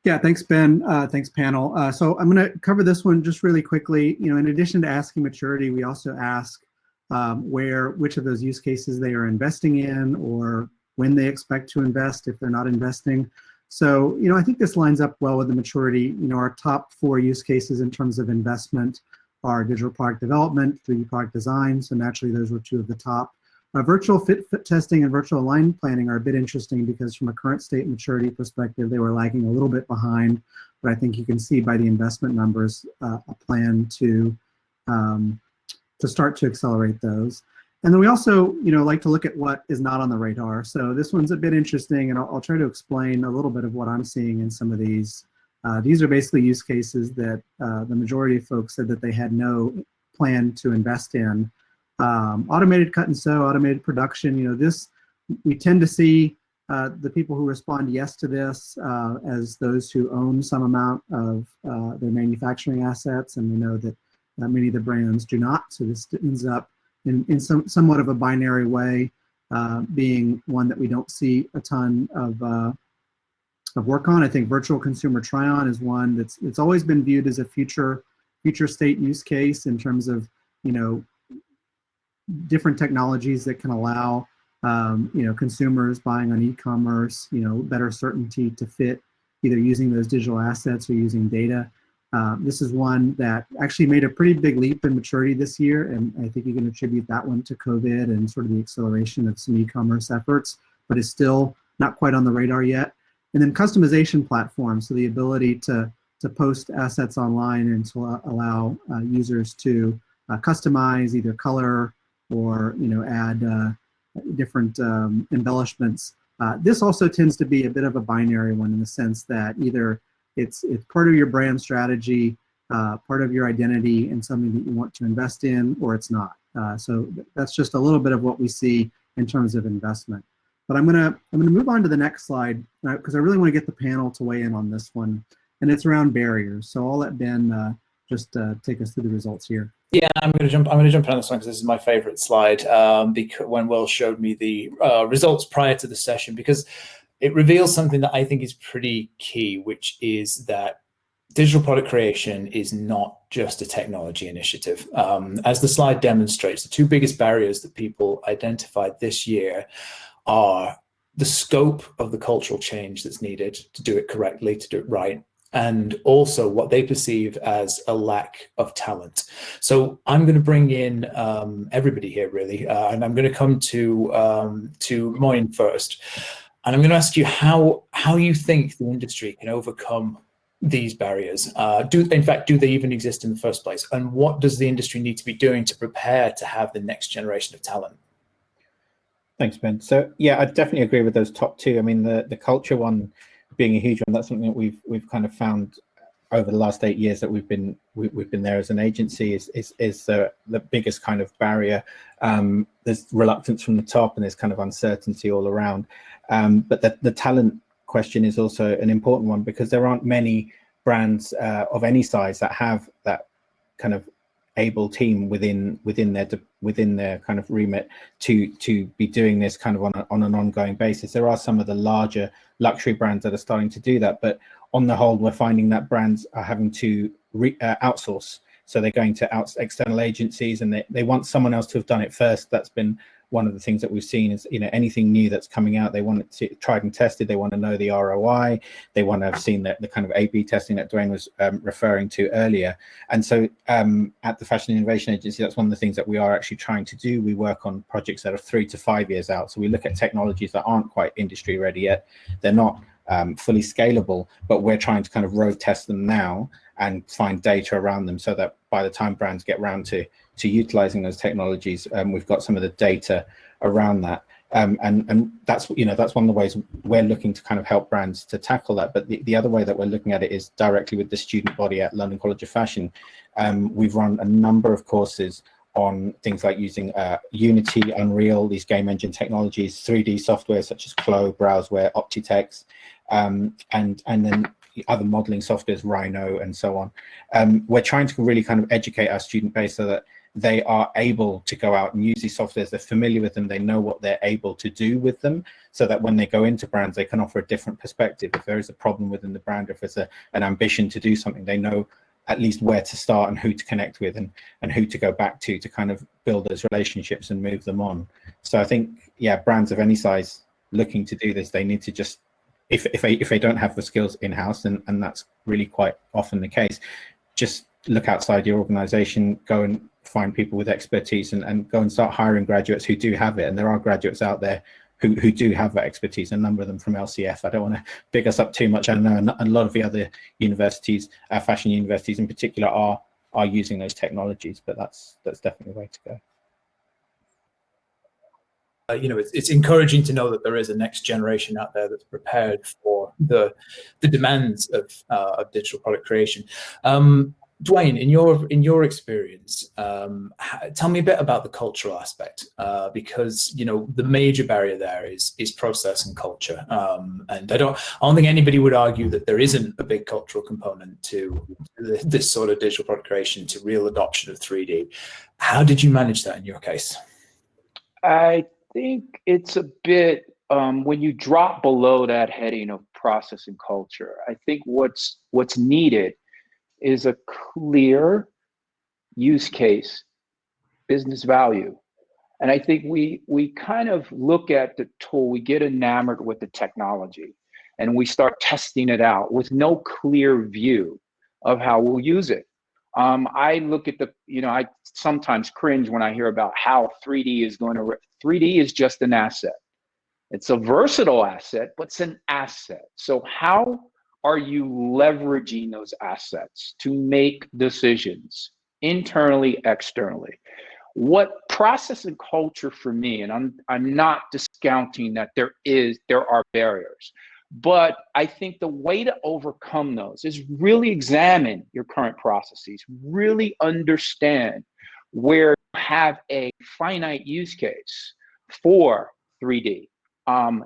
Yeah, thanks, Ben. Thanks, panel. So I'm going to cover this one just really quickly. In addition to asking maturity, we also ask which of those use cases they are investing in, or when they expect to invest if they're not investing. So, I think this lines up well with the maturity. Our top 4 use cases in terms of investment are digital product development, 3D product design. So naturally, those were 2 of the top. Virtual fit testing and virtual line planning are a bit interesting because from a current state maturity perspective, they were lagging a little bit behind. But I think you can see by the investment numbers a plan to start to accelerate those. And then we also, like to look at what is not on the radar. So this one's a bit interesting, and I'll try to explain a little bit of what I'm seeing in some of these. These are basically use cases that the majority of folks said that they had no plan to invest in. Automated cut and sew, automated production. We tend to see the people who respond yes to this as those who own some amount of their manufacturing assets, and we know that many of the brands do not. So this ends up in somewhat of a binary way, being one that we don't see a ton of work on. I think virtual consumer try-on is one it's always been viewed as a future state use case in terms of different technologies that can allow consumers buying on e-commerce better certainty to fit, either using those digital assets or using data. This is one that actually made a pretty big leap in maturity this year, and I think you can attribute that one to COVID and sort of the acceleration of some e-commerce efforts, but is still not quite on the radar yet. And then customization platforms, so the ability to post assets online and to allow users to customize either color or add different embellishments. This also tends to be a bit of a binary one in the sense that either it's part of your brand strategy, part of your identity, and something that you want to invest in, or it's not. So that's just a little bit of what we see in terms of investment. But I'm gonna move on to the next slide because I really want to get the panel to weigh in on this one, and it's around barriers. So I'll let Ben just take us through the results here. Yeah, I'm going to jump in on this one because this is my favorite slide. Because when Will showed me the results prior to the session, because it reveals something that I think is pretty key, which is that digital product creation is not just a technology initiative. As the slide demonstrates, the two biggest barriers that people identified this year are the scope of the cultural change that's needed to do it correctly, to do it right, and also what they perceive as a lack of talent. So I'm going to bring in everybody here, really, and I'm going to come to Moin first, and I'm going to ask you how you think the industry can overcome these barriers. Do they even exist in the first place? And what does the industry need to be doing to prepare to have the next generation of talent? Thanks, Ben. So yeah, I definitely agree with those top two. I mean, the culture one being a huge one, that's something that we've kind of found over the last 8 years that we've been there as an agency is the biggest kind of barrier. There's reluctance from the top and there's kind of uncertainty all around. But the talent question is also an important one because there aren't many brands of any size that have that kind of able team within their kind of remit to be doing this kind of on an ongoing basis. There are some of the larger luxury brands that are starting to do that, but on the whole, we're finding that brands are having to outsource. So they're going to external agencies, and they want someone else to have done it first. That's been one of the things that we've seen is, anything new that's coming out, they want it to tried and tested. They want to know the ROI. They want to have seen the kind of A/B testing that Dwayne was referring to earlier. And so at the Fashion Innovation Agency, that's one of the things that we are actually trying to do. We work on projects that are 3 to 5 years out. So we look at technologies that aren't quite industry ready yet. They're not fully scalable, but we're trying to kind of road test them now and find data around them so that by the time brands get around to utilizing those technologies, we've got some of the data around that. And that's one of the ways we're looking to kind of help brands to tackle that. But the other way that we're looking at it is directly with the student body at London College of Fashion. We've run a number of courses on things like using Unity, Unreal, these game engine technologies, 3D software such as Clo, Browseware, Optitex, and then other modeling softwares, Rhino, and so on. We're trying to really kind of educate our student base so that they are able to go out and use these softwares. They're familiar with them. They know what they're able to do with them, so that when they go into brands, they can offer a different perspective. If there is a problem within the brand, if there's an ambition to do something, they know at least where to start and who to connect with and who to go back to kind of build those relationships and move them on. So I think, yeah, brands of any size looking to do this, they need to just, if they don't have the skills in-house, and that's really quite often the case, just look outside your organization, go and find people with expertise and go and start hiring graduates who do have it. And there are graduates out there who do have that expertise, a number of them from LCF. I don't want to big us up too much. I know a lot of the other universities, fashion universities in particular, are using those technologies, but that's definitely the way to go. It's encouraging to know that there is a next generation out there that's prepared for the demands of digital product creation. Dwayne, in your experience, tell me a bit about the cultural aspect, because the major barrier there is process and culture, and I don't think anybody would argue that there isn't a big cultural component to this sort of digital product creation, to real adoption of 3D. How did you manage that in your case? I think it's a bit when you drop below that heading of process and culture. I think what's needed is a clear use case, business value. And I think we kind of look at the tool, we get enamored with the technology, and we start testing it out with no clear view of how we'll use it. I look at I sometimes cringe when I hear about how 3D is going to, 3D is just an asset. It's a versatile asset, but it's an asset. So how are you leveraging those assets to make decisions internally, externally. What process and culture for me, and I'm not discounting that there are barriers, but I think the way to overcome those is really examine your current processes, really understand where you have a finite use case for 3D.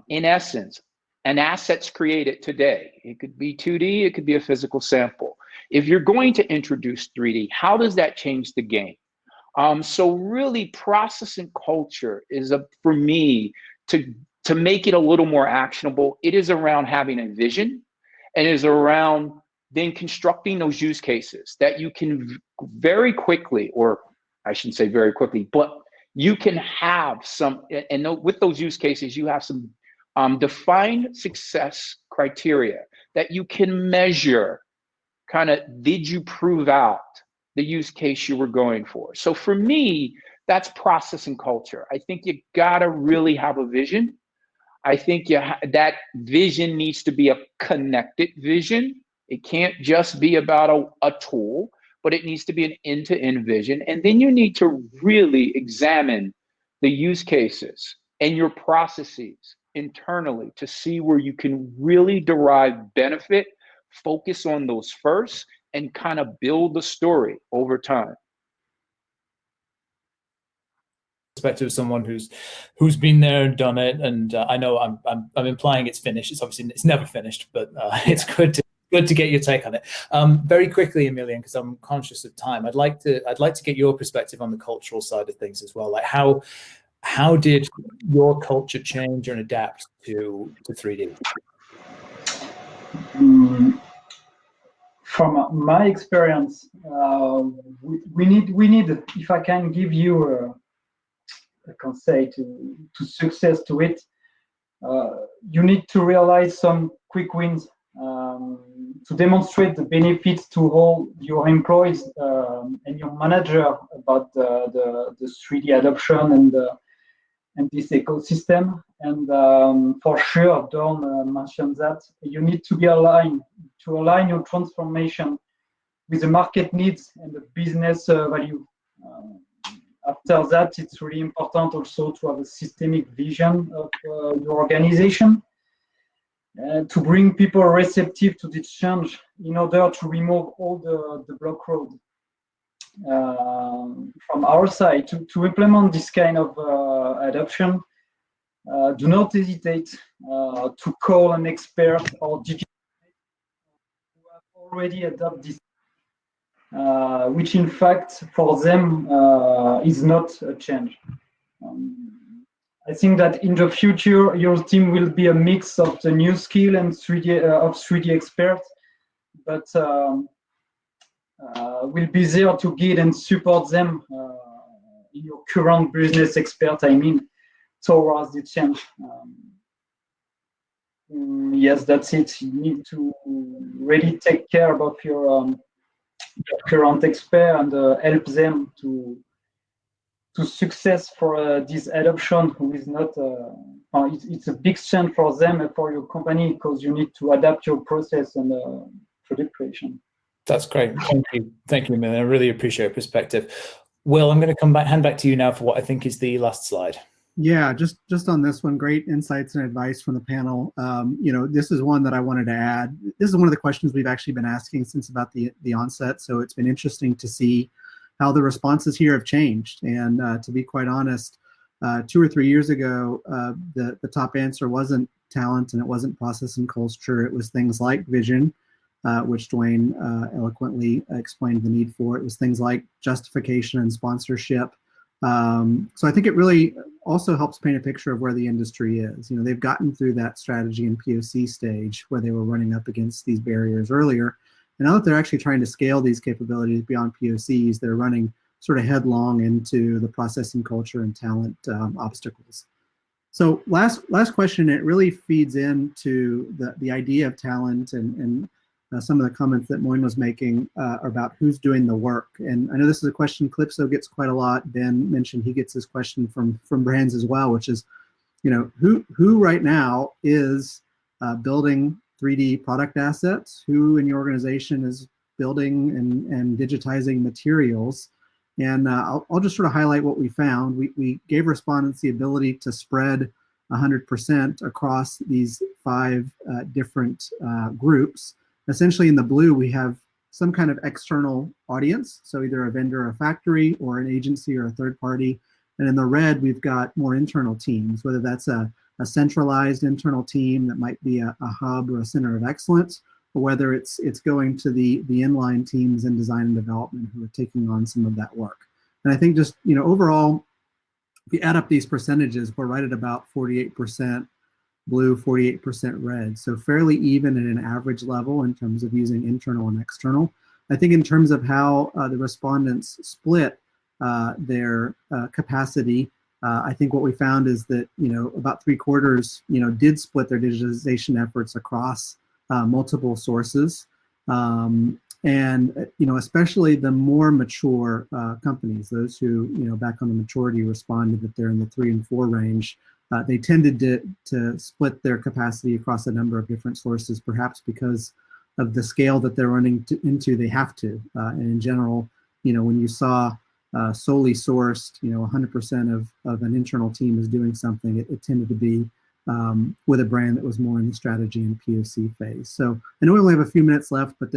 In essence, an asset's created today. It could be 2D, it could be a physical sample. If you're going to introduce 3D, how does that change the game? So really process and culture is for me to make it a little more actionable. It is around having a vision, and it is around then constructing those use cases that you can very quickly, or I shouldn't say very quickly, but you can have some, and with those use cases, you have some defined success criteria that you can measure. Kind of, did you prove out the use case you were going for? So for me, that's process and culture. I think you gotta really have a vision. I think that vision needs to be a connected vision. It can't just be about a tool, but it needs to be an end-to-end vision. And then you need to really examine the use cases and your processes internally to see where you can really derive benefit, focus on those first, and kind of build the story over time. Perspective of someone who's been there and done it, and I know I'm implying it's finished. It's obviously it's never finished, but it's good to get your take on it. Very quickly, Emilian, because I'm conscious of time. I'd like to get your perspective on the cultural side of things as well. Like how did your culture change and adapt to 3D? From my experience, we need. If I can give you I can say to success to it, you need to realize some quick wins to demonstrate the benefits to all your employees and your manager about the 3D adoption and this ecosystem. And for sure, Dawn mentioned that you need to be aligned to align your transformation with the market needs and the business value. After that, it's really important also to have a systemic vision of your organization to bring people receptive to this change in order to remove all the block road. From our side, to implement this kind of adoption, do not hesitate to call an expert or digital who have already adopted this, which in fact for them is not a change. I think that in the future your team will be a mix of the new skill and 3D experts, but will be there to guide and support them in your current business expert, I mean, towards the change. Yes, that's it. You need to really take care about your current expert and help them to success for this adoption, who is not it's a big change for them and for your company, because you need to adapt your process and product creation. That's great. Thank you, Emilian. I really appreciate your perspective. Will, I'm going to hand back to you now for what I think is the last slide. Yeah, just on this one, great insights and advice from the panel. This is one that I wanted to add. This is one of the questions we've actually been asking since about the onset. So it's been interesting to see how the responses here have changed. And to be quite honest, 2 or 3 years ago, the top answer wasn't talent and it wasn't process and culture. It was things like vision, which Dwayne eloquently explained the need for. It was things like justification and sponsorship. So I think it really also helps paint a picture of where the industry is. They've gotten through that strategy and POC stage where they were running up against these barriers earlier. And now that they're actually trying to scale these capabilities beyond POCs, they're running sort of headlong into the processing culture and talent obstacles. So last question, it really feeds into the idea of talent and some of the comments that Moin was making about who's doing the work. And I know this is a question Kalypso gets quite a lot. Ben mentioned he gets this question from brands as well, which is, who right now is building 3D product assets? Who in your organization is building and digitizing materials. And I'll just sort of highlight what we found. We gave respondents the ability to spread 100% across these 5 different groups. Essentially in the blue, we have some kind of external audience, so either a vendor or a factory or an agency or a third party. And in the red, we've got more internal teams, whether that's a centralized internal team that might be a hub or a center of excellence, or whether it's going to the inline teams in design and development who are taking on some of that work. And I think just, overall, if you add up these percentages, we're right at about 48% blue, 48% red. So fairly even at an average level in terms of using internal and external. I think in terms of how the respondents split their capacity, I think what we found is that, about 3/4, did split their digitization efforts across multiple sources. And, especially the more mature companies, those who, back on the maturity responded that they're in the 3 and 4 range, they tended to split their capacity across a number of different sources, perhaps because of the scale that they're running into, they have to. And in general, when you saw solely sourced, 100% of an internal team is doing something, it tended to be with a brand that was more in the strategy and POC phase. So I know we only have a few minutes left, but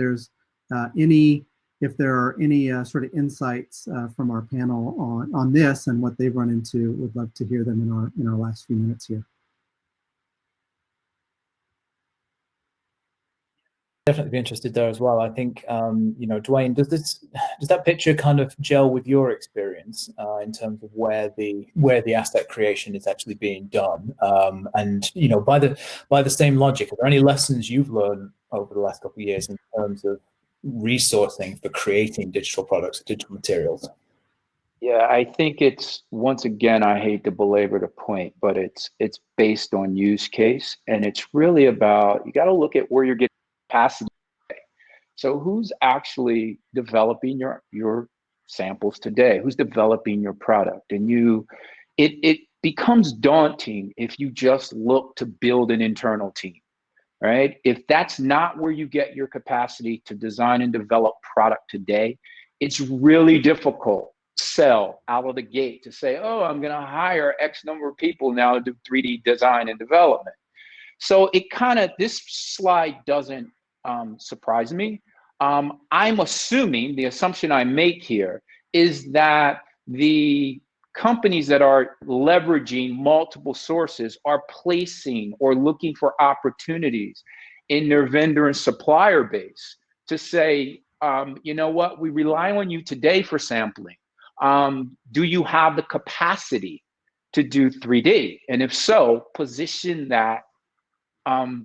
if there are any sort of insights from our panel on this and what they've run into, would love to hear them in our last few minutes here. Definitely be interested there as well. I think, Dwayne, does that picture kind of gel with your experience in terms of where the asset creation is actually being done? And by the same logic, are there any lessons you've learned over the last couple of years in terms of resourcing for creating digital products, digital materials? Yeah, I think it's, once again, I hate to belabor the point, but it's based on use case, and it's really about, you got to look at where you're getting capacity. So who's actually developing your samples today? Who's developing your product? And it becomes daunting if you just look to build an internal team, right? If that's not where you get your capacity to design and develop product today, it's really difficult sell out of the gate to say, oh, I'm going to hire X number of people now to do 3D design and development. So this slide doesn't surprise me. I'm assuming, the assumption I make here is that the companies that are leveraging multiple sources are placing or looking for opportunities in their vendor and supplier base to say, you know what, we rely on you today for sampling. Do you have the capacity to do 3D? And if so, position that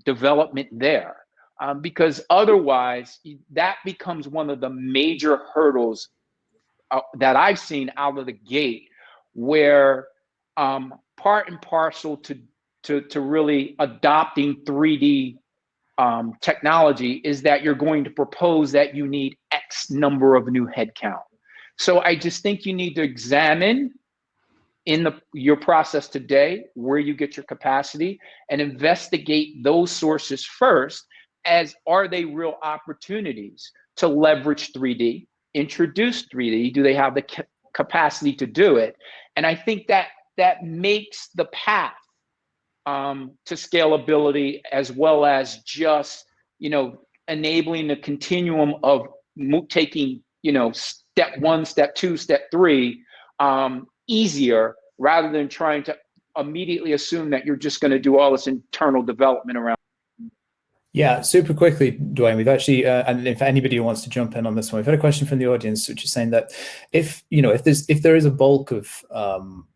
development there. Because otherwise, that becomes one of the major hurdles that I've seen out of the gate, where part and parcel to really adopting 3D technology is that you're going to propose that you need X number of new headcount. So I just think you need to examine in your process today where you get your capacity and investigate those sources first, as are they real opportunities to leverage 3D, introduce 3D? Do they have the capacity to do it? And I think that makes the path to scalability, as well as just, enabling the continuum of taking, step 1, step 2, step 3, easier, rather than trying to immediately assume that you're just going to do all this internal development around. Yeah, super quickly, Dwayne, we've actually, and if anybody who wants to jump in on this one, we've had a question from the audience, which is saying that if there is a bulk of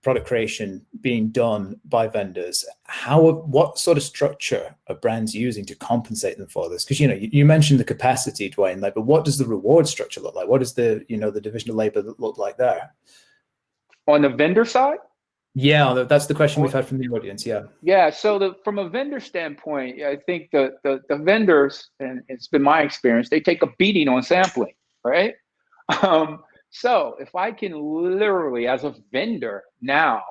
product creation being done by vendors, what sort of structure are brands using to compensate them for this? Because you mentioned the capacity, Dwayne, but what does the reward structure look like? What does the the division of labor look like there? On the vendor side? Yeah, that's the question we've had from the audience. Yeah. Yeah. So from a vendor standpoint, I think the vendors, and it's been my experience, they take a beating on sampling, right? So if I can literally, as a vendor now,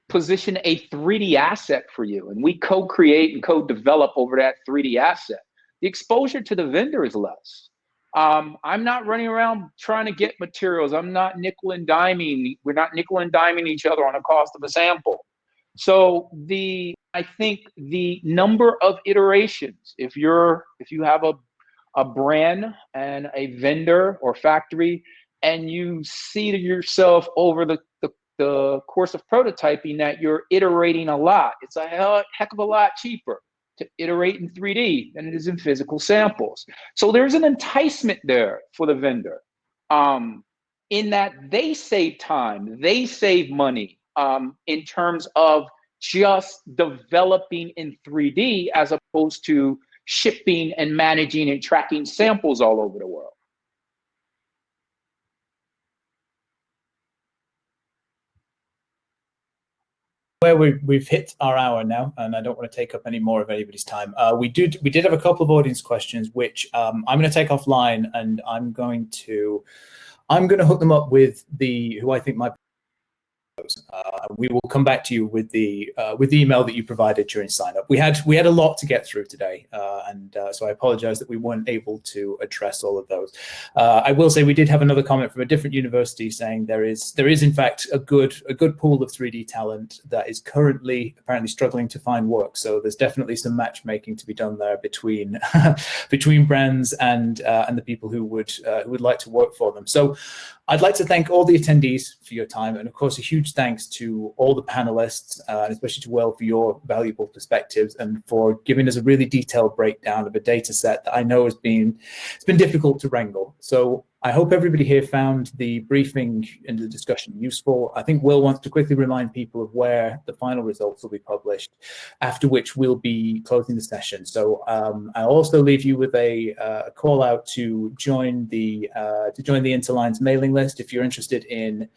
position a 3D asset for you, and we co-create and co-develop over that 3D asset, the exposure to the vendor is less. I'm not running around trying to get materials. I'm not nickel and diming. We're not nickel and diming each other on the cost of a sample. So I think the number of iterations, if you have a brand and a vendor or factory, and you see to yourself over the course of prototyping that you're iterating a lot, it's a heck of a lot cheaper to iterate in 3D than it is in physical samples. So there's an enticement there for the vendor, in that they save time, they save money, in terms of just developing in 3D as opposed to shipping and managing and tracking samples all over the world. Where we've hit our hour now, and I don't want to take up any more of anybody's time. We did have a couple of audience questions, which I'm going to take offline, and I'm going to hook them up with who I think might. We will come back to you with the email that you provided during sign up. We had a lot to get through today, and so I apologize that we weren't able to address all of those. I will say we did have another comment from a different university saying there is in fact a good pool of 3D talent that is currently apparently struggling to find work. So there's definitely some matchmaking to be done there between brands and the people who would like to work for them. So I'd like to thank all the attendees for your time, and of course a huge thanks to all the panelists, and especially to Will for your valuable perspectives and for giving us a really detailed breakdown of a data set that I know it's been difficult to wrangle. So I hope everybody here found the briefing and the discussion useful. I think Will wants to quickly remind people of where the final results will be published, after which we'll be closing the session. So I'll also leave you with a call out to join the Interline's mailing list if you're interested in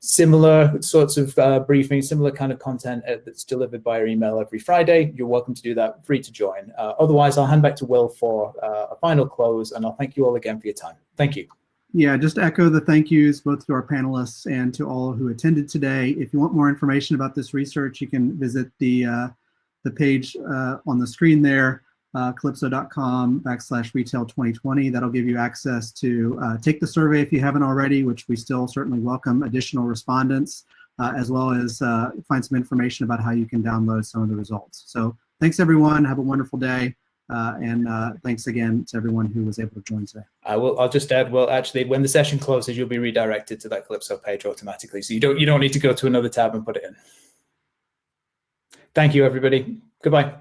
similar sorts of briefings, similar kind of content that's delivered by email every Friday. You're welcome to do that, free to join. Otherwise, I'll hand back to Will for a final close, and I'll thank you all again for your time. Thank you. Yeah, just echo the thank yous both to our panelists and to all who attended today. If you want more information about this research, you can visit the page on the screen there, kalypso.com/retail2020. That'll give you access to take the survey if you haven't already, which we still certainly welcome additional respondents, as well as find some information about how you can download some of the results. So thanks everyone, have a wonderful day. And thanks again to everyone who was able to join today. I'll just add, well, actually, when the session closes, you'll be redirected to that Kalypso page automatically. So you don't need to go to another tab and put it in. Thank you, everybody. Goodbye.